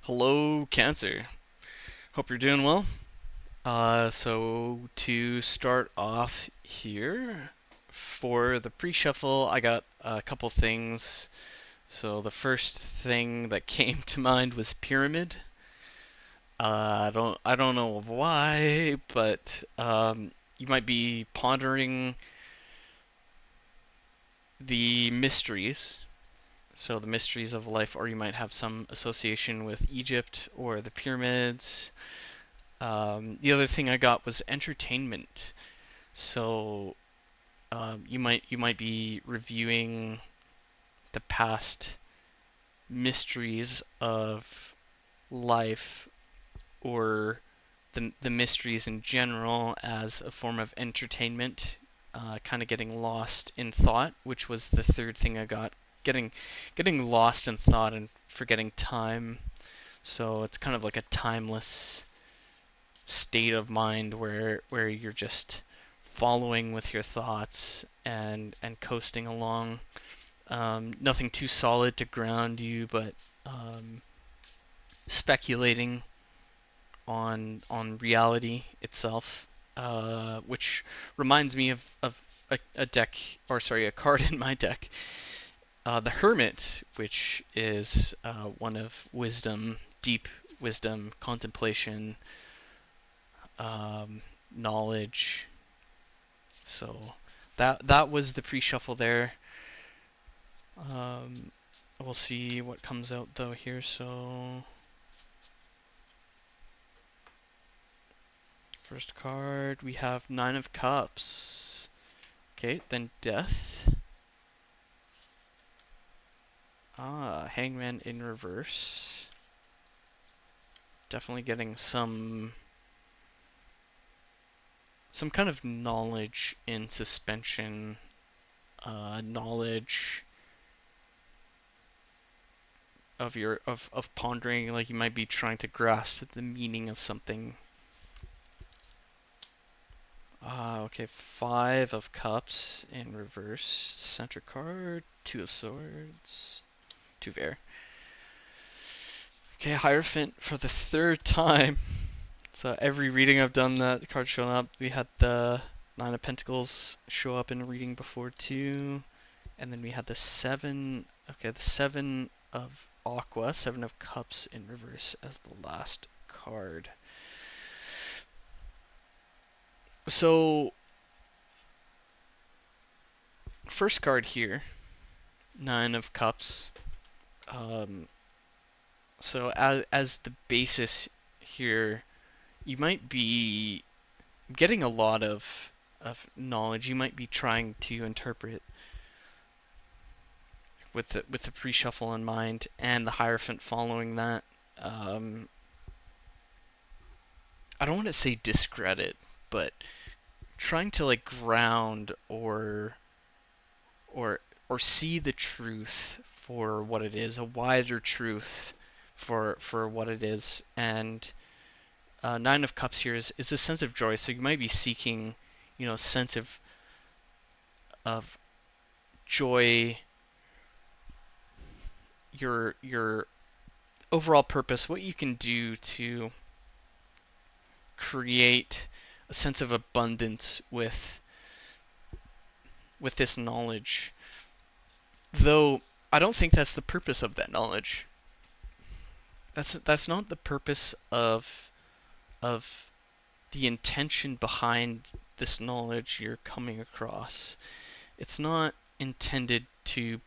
Hello, Cancer. Hope you're doing well. So to start off here, for the pre-shuffle, I got a couple things. So the first thing that came to mind was pyramid. I don't know why, but you might be pondering the mysteries. So the mysteries of life, or you might have some association with Egypt or the pyramids. The other thing I got was entertainment. So you might be reviewing the past mysteries of life or the mysteries in general as a form of entertainment, kind of getting lost in thought, which was the third thing I got. Getting lost in thought and forgetting time. So it's kind of like a timeless state of mind where you're just following with your thoughts and coasting along. Nothing too solid to ground you, but um, speculating on reality itself. Which reminds me of a deck, or sorry, a card in my deck, the Hermit, which is one of wisdom, deep wisdom, contemplation, um, knowledge. So that was the pre-shuffle there. Um, we'll see what comes out though here. So first card we have Nine of Cups. Okay, then Death. Hangman in reverse. Definitely getting some kind of knowledge in suspension. Knowledge of pondering, like you might be trying to grasp the meaning of something. Okay, Five of Cups in reverse. Center card, Two of Swords, Two of Air. Okay, Hierophant for the third time. So every reading I've done that card showing up. We had the Nine of Pentacles show up in a reading before too. And then we had the Seven, okay, the Seven of Aqua, Seven of Cups in reverse as the last card. So, first card here, Nine of Cups. Um, so as the basis here, you might be getting a lot of knowledge. You might be trying to interpret with the pre-shuffle in mind and the Hierophant following that. Um, I don't want to say discredit, but trying to like ground or or see the truth for what it is, a wider truth for what it is. And Nine of Cups here is a sense of joy. So you might be seeking, a sense of joy, your overall purpose, what you can do to create a sense of abundance with this knowledge. Though I don't think that's the purpose of that knowledge. That's not the purpose of the intention behind this knowledge you're coming across. It's not intended to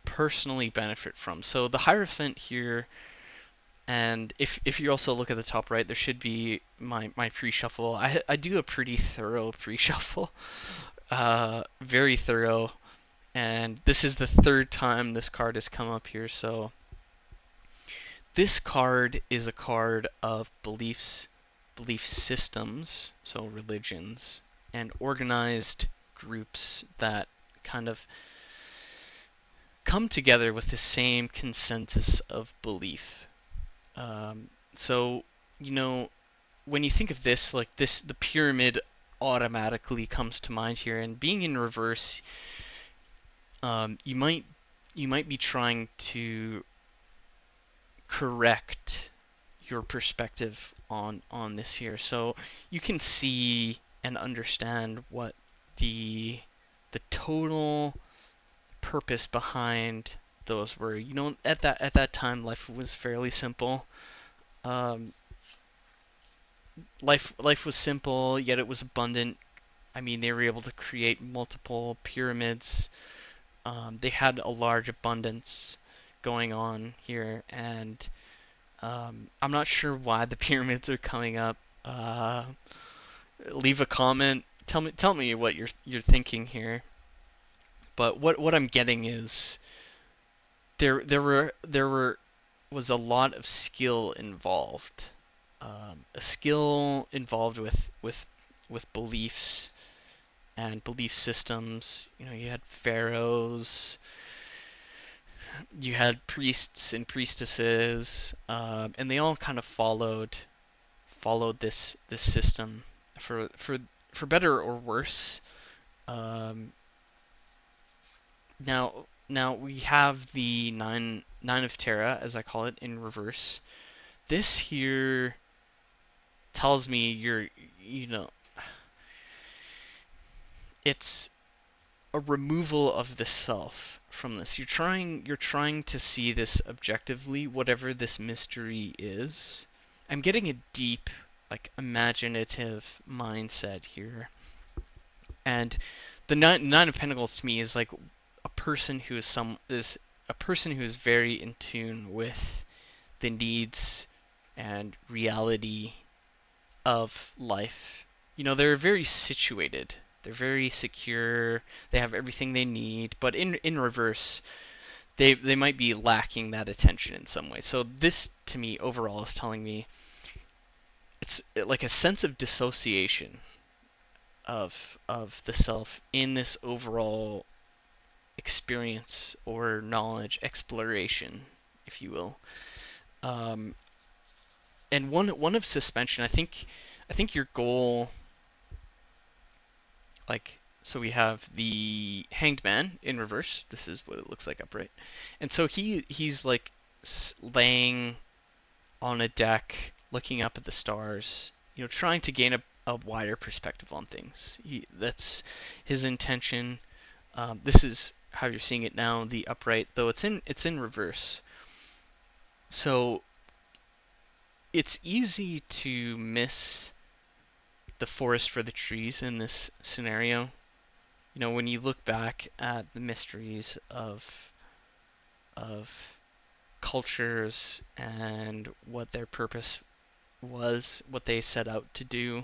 personally benefit from. So the Hierophant here, and if you also look at the top right, there should be my pre-shuffle. I do a pretty thorough pre-shuffle, very thorough, and this is the third time this card has come up here. So this card is a card of beliefs, belief systems, so religions, and organized groups that kind of come together with the same consensus of belief. So, you know, when you think of this, like this, the pyramid automatically comes to mind here. And being in reverse, you might be trying to correct your perspective on this here, so you can see and understand what the the total purpose behind those were. You know, at that time, life was fairly simple. Um, life was simple, yet it was abundant. I mean, they were able to create multiple pyramids. They had a large abundance going on here, and I'm not sure why the pyramids are coming up. Leave a comment. Tell me what you're thinking here. But what I'm getting is there was a lot of skill involved. A skill involved with beliefs and belief systems. You know, you had pharaohs, you had priests and priestesses, and they all kind of followed this system for better or worse. Um, now we have the nine of Terra, as I call it, in reverse. This here tells me you know, it's a removal of the self from this. You're trying to see this objectively, whatever this mystery is. I'm getting a deep, like, imaginative mindset here. And the nine of Pentacles to me is like a person who is a person who is very in tune with the needs and reality of life. You know, they're very situated. They're very secure. They have everything they need, but in reverse, they might be lacking that attention in some way. So this to me overall is telling me it's like a sense of dissociation of the self in this overall experience or knowledge exploration, if you will. Um, and one of suspension, I think your goal, like, so we have the Hanged Man in reverse. This is what it looks like upright, and so he's like laying on a deck, looking up at the stars, you know, trying to gain a wider perspective on things. That's his intention. This is how you're seeing it now, the upright, though it's in reverse. So it's easy to miss the forest for the trees in this scenario. You know, when you look back at the mysteries of cultures and what their purpose was, what they set out to do,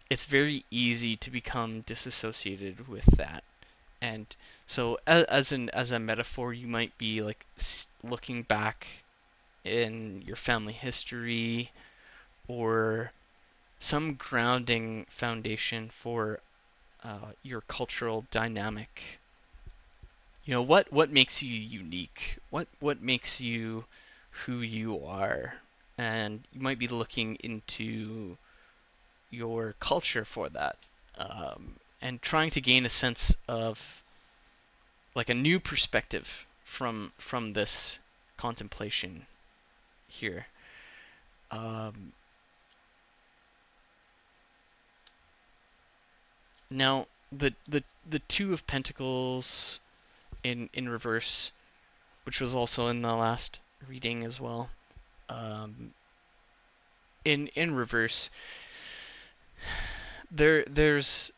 it's very easy to become disassociated with that. And so, as a metaphor, you might be like looking back in your family history or some grounding foundation for your cultural dynamic. You know, what makes you unique? What makes you who you are? And you might be looking into your culture for that, and trying to gain a sense of like a new perspective from this contemplation here. Um, Now the Two of Pentacles in reverse, which was also in the last reading as well. Um, in reverse, there's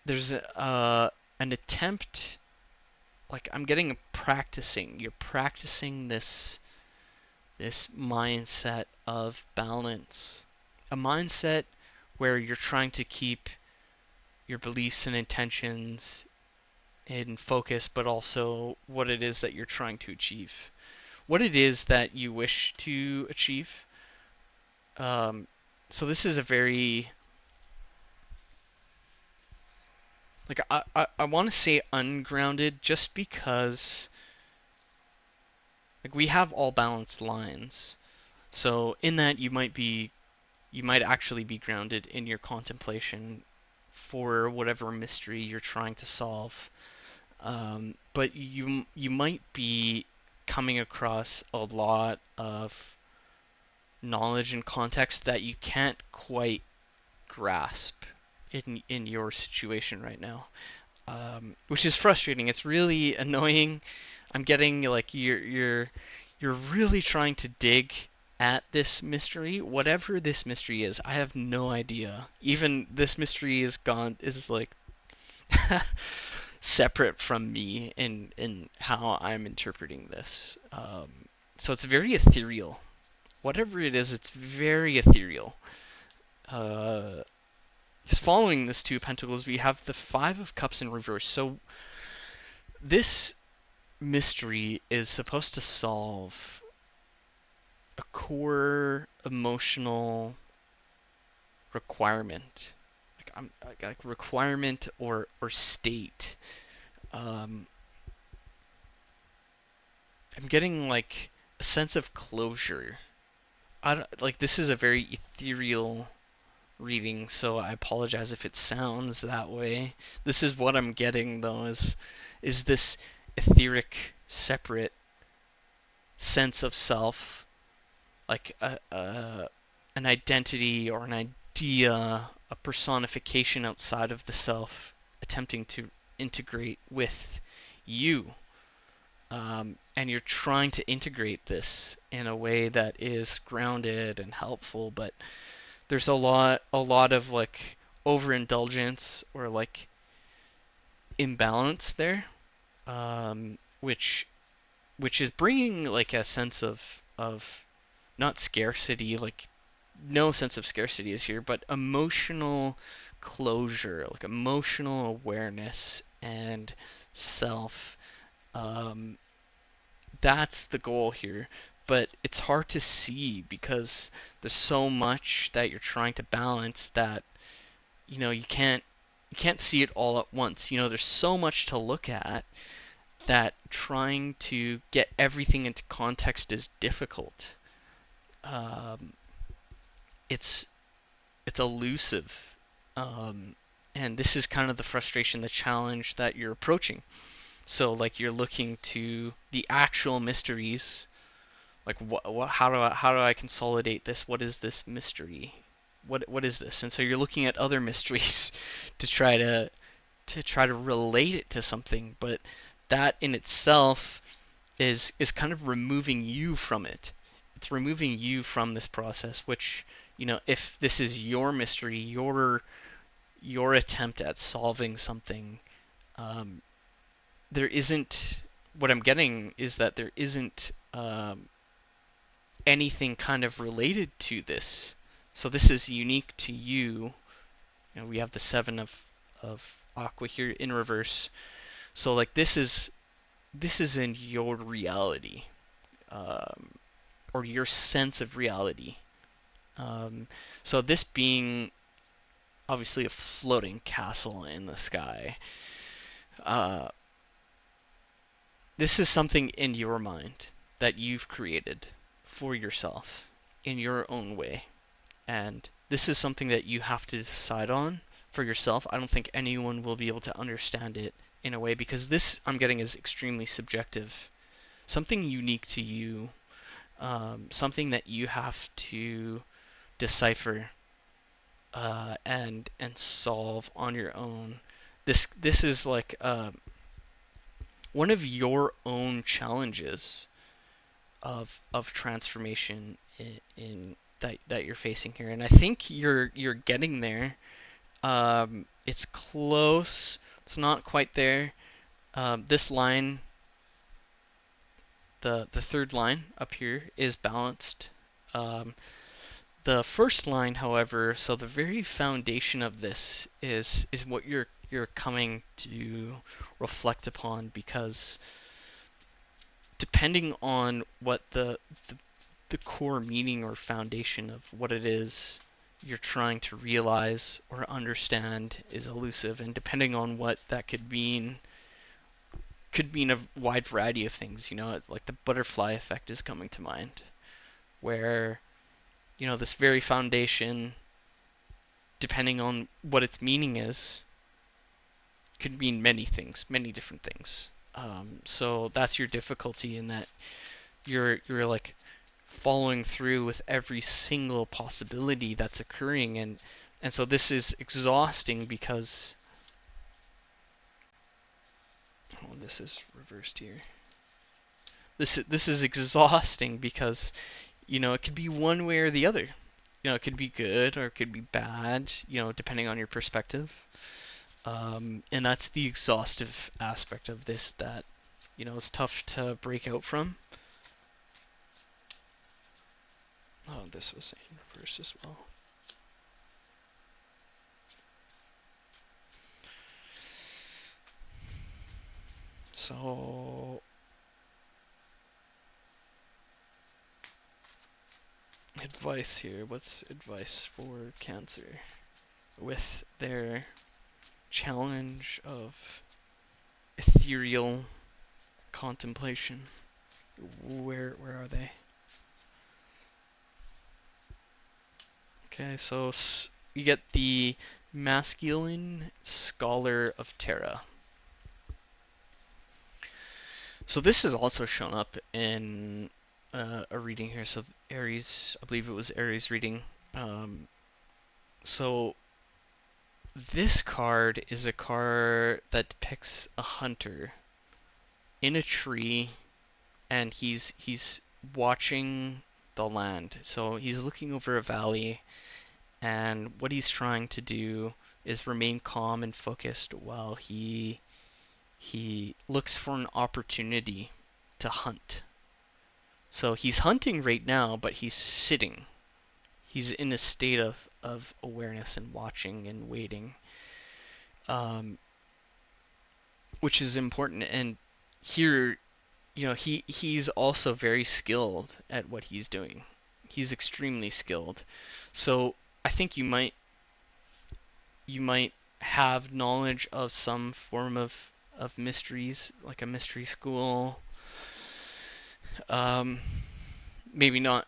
an attempt, like I'm getting a practicing. You're practicing this mindset of balance, a mindset where you're trying to keep your beliefs and intentions in focus, but also what it is that you're trying to achieve, what it is that you wish to achieve. Um, so this is a very, like, I want to say ungrounded just because like we have all balanced lines. So in that you might actually be grounded in your contemplation for whatever mystery you're trying to solve. But you might be coming across a lot of knowledge and context that you can't quite grasp in your situation right now, which is frustrating. It's really annoying. I'm getting like you're really trying to dig at this mystery, whatever this mystery is. I have no idea. Even this mystery is like separate from me in how I'm interpreting this. So it's very ethereal. Whatever it is, it's very ethereal. Uh, just following this two of pentacles, we have the Five of Cups in reverse. So this mystery is supposed to solve a core emotional requirement, like requirement or state. Um, I'm getting like a sense of closure. I don't, like this is a very ethereal reading, so I apologize if it sounds that way. This is what I'm getting though, is this etheric, separate sense of self, like an identity or an idea, a personification outside of the self, attempting to integrate with you. And you're trying to integrate this in a way that is grounded and helpful, but there's a lot of like overindulgence or like imbalance there, which is bringing like a sense of not scarcity, like no sense of scarcity is here, but emotional closure, like emotional awareness and self. Um, that's the goal here. But it's hard to see because there's so much that you're trying to balance that you can't see it all at once. There's so much to look at that trying to get everything into context is difficult. Um, it's it's elusive, and this is kind of the frustration, the challenge that you're approaching. So like you're looking to the actual mysteries, like how do I consolidate this? What is this mystery? What is this? And so you're looking at other mysteries to try to relate it to something, but that in itself is kind of removing you from it. It's removing you from this process, which, if this is your mystery, your attempt at solving something, um, there isn't. What I'm getting is that there isn't anything kind of related to this. So this is unique to you. We have the Seven of Aqua here in reverse. So like this is in your reality, um, or your sense of reality. Um, so this being obviously a floating castle in the sky, uh, this is something in your mind that you've created for yourself in your own way. And this is something that you have to decide on for yourself. I don't think anyone will be able to understand it in a way because this I'm getting is extremely subjective. Something unique to you, something that you have to decipher and solve on your own. This is like one of your own challenges of transformation in that you're facing here, and I think you're getting there. It's close. It's not quite there. This line, the third line up here, is balanced. Um, the first line, however, so the very foundation of this is what you're coming to reflect upon, because depending on what the core meaning or foundation of what it is you're trying to realize or understand is elusive, and depending on what that could mean a wide variety of things. Like the butterfly effect is coming to mind, where this very foundation, depending on what its meaning is, could mean many things, many different things. So that's your difficulty in that you're like following through with every single possibility that's occurring, and so this is exhausting because this is reversed here. This is exhausting because it could be one way or the other. It could be good or it could be bad, depending on your perspective. And that's the exhaustive aspect of this that is tough to break out from. Oh, this was in reverse as well. So advice here. What's advice for Cancer with their challenge of ethereal contemplation? Where are they? Okay, so you get the masculine scholar of Terra. So this has also shown up in a reading here. So Aries, I believe it was Aries reading. So this card is a card that depicts a hunter in a tree, and he's watching the land. So he's looking over a valley, and what he's trying to do is remain calm and focused while he looks for an opportunity to hunt. So he's hunting right now, but he's sitting. He's in a state of awareness and watching and waiting, um, which is important. And here, he's also very skilled at what he's doing. He's extremely skilled. So I think you might have knowledge of some form of mysteries, like a mystery school. Um, Maybe not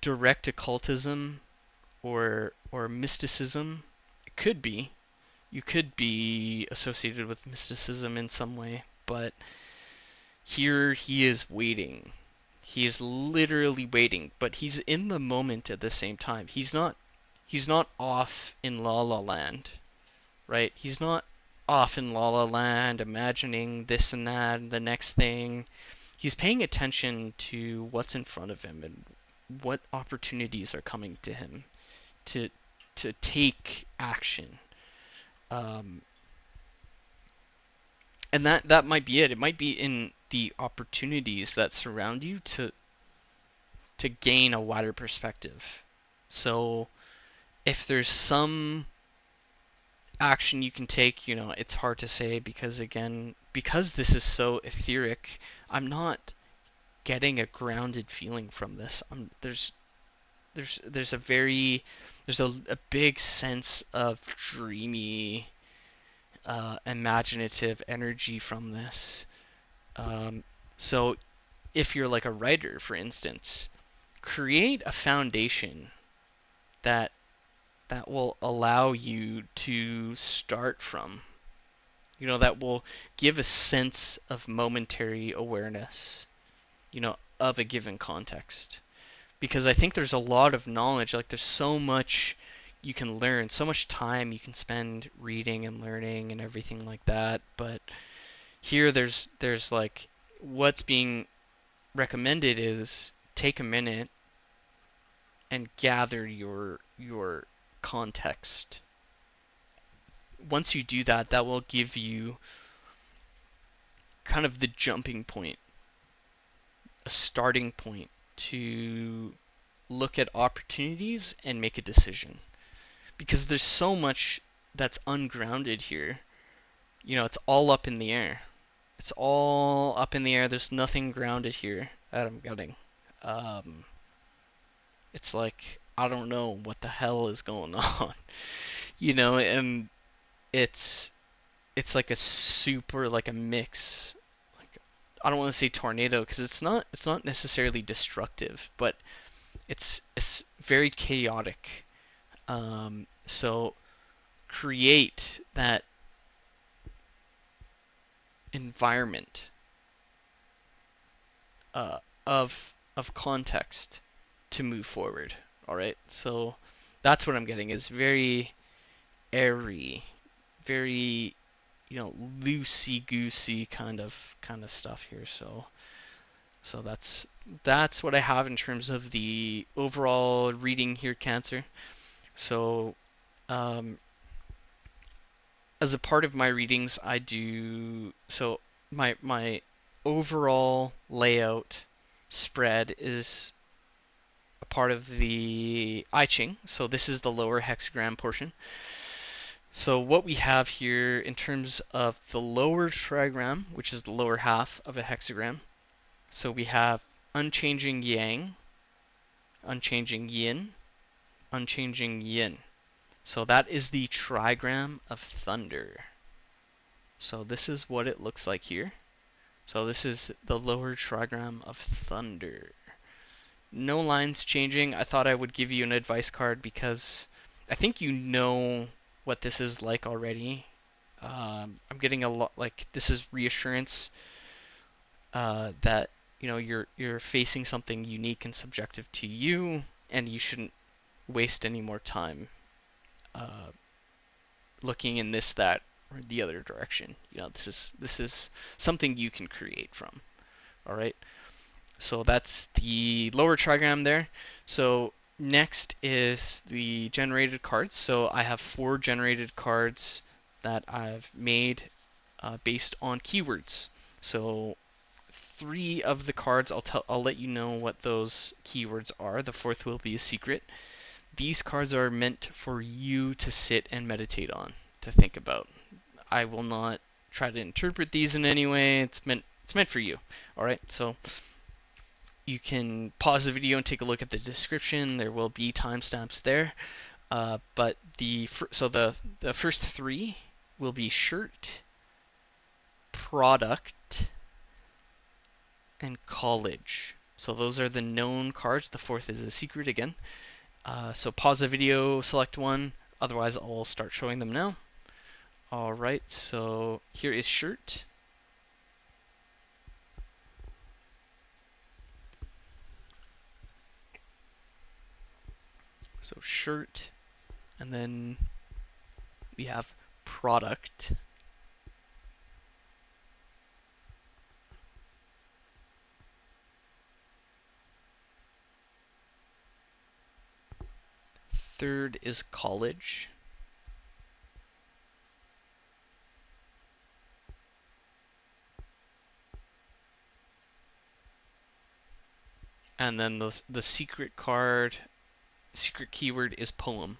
direct occultism or mysticism. It could be. You could be associated with mysticism in some way, but here he is waiting. He is literally waiting, but he's in the moment at the same time. He's not off in La La Land, right? He's not off in La La Land imagining this and that and the next thing. He's paying attention to what's in front of him and what opportunities are coming to him to to take action. Um, and that might be it. It might be in the opportunities that surround you to gain a wider perspective. So if there's some action you can take, it's hard to say because again, because this is so etheric, I'm not getting a grounded feeling from this. There's a very there's a big sense of dreamy, imaginative energy from this. So if you're like a writer, for instance, create a foundation that will allow you to start from. That will give a sense of momentary awareness, of a given context. Because I think there's a lot of knowledge, like there's so much you can learn, so much time you can spend reading and learning and everything like that. But here there's like what's being recommended is take a minute and gather your context. Once you do that, that will give you kind of the jumping point, a starting point to look at opportunities and make a decision. Because there's so much that's ungrounded here. It's all up in the air. It's all up in the air. There's nothing grounded here that I'm getting. Um, it's like I don't know what the hell is going on, and it's like a super like a mix. Like I don't want to say tornado because it's not necessarily destructive, but it's very chaotic. So create environment uh, of context to move forward. All right, so that's what I'm getting is very airy, very loosey goosey kind of stuff here. So that's what I have in terms of the overall reading here, Cancer. So um, as a part of my readings, I do so my overall layout spread is a part of the I Ching. So this is the lower hexagram portion. So what we have here in terms of the lower trigram, which is the lower half of a hexagram. So we have unchanging yang, unchanging yin, unchanging yin. So that is the trigram of thunder. So this is what it looks like here. So this is the lower trigram of thunder. No lines changing. I thought I would give you an advice card because I think you know what this is like already. I'm getting a lot like this is reassurance that you're facing something unique and subjective to you, and you shouldn't waste any more time uh, looking in this, that, or the other direction. This is something you can create from. All right. So that's the lower trigram there. So next is the generated cards. So I have 4 generated cards that I've made based on keywords. So 3 of the cards I'll let you know what those keywords are. The 4th will be a secret. These cards are meant for you to sit and meditate on, to think about. I will not try to interpret these in any way. It's meant for you. All right. So you can pause the video and take a look at the description. There will be timestamps there. But the first 3 will be shirt, product, and college. So those are the known cards. The 4th is a secret again. So pause the video, select one. Otherwise, I'll start showing them now. All right. So here is shirt. So shirt, and then we have product. Third is college. And then the secret card, secret keyword is poem.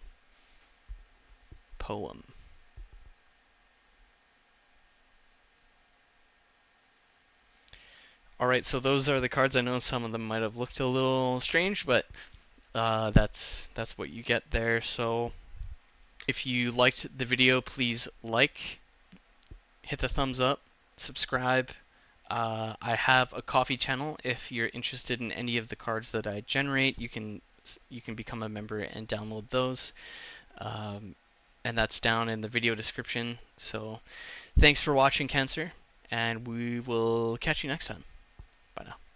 Poem. All right, so those are the cards. I know some of them might have looked a little strange, but that's what you get there. So if you liked the video, please like, hit the thumbs up, subscribe. I have a coffee channel. If you're interested in any of the cards that I generate, you can become a member and download those. And that's down in the video description. So thanks for watching, Cancer, and we will catch you next time. Bye now.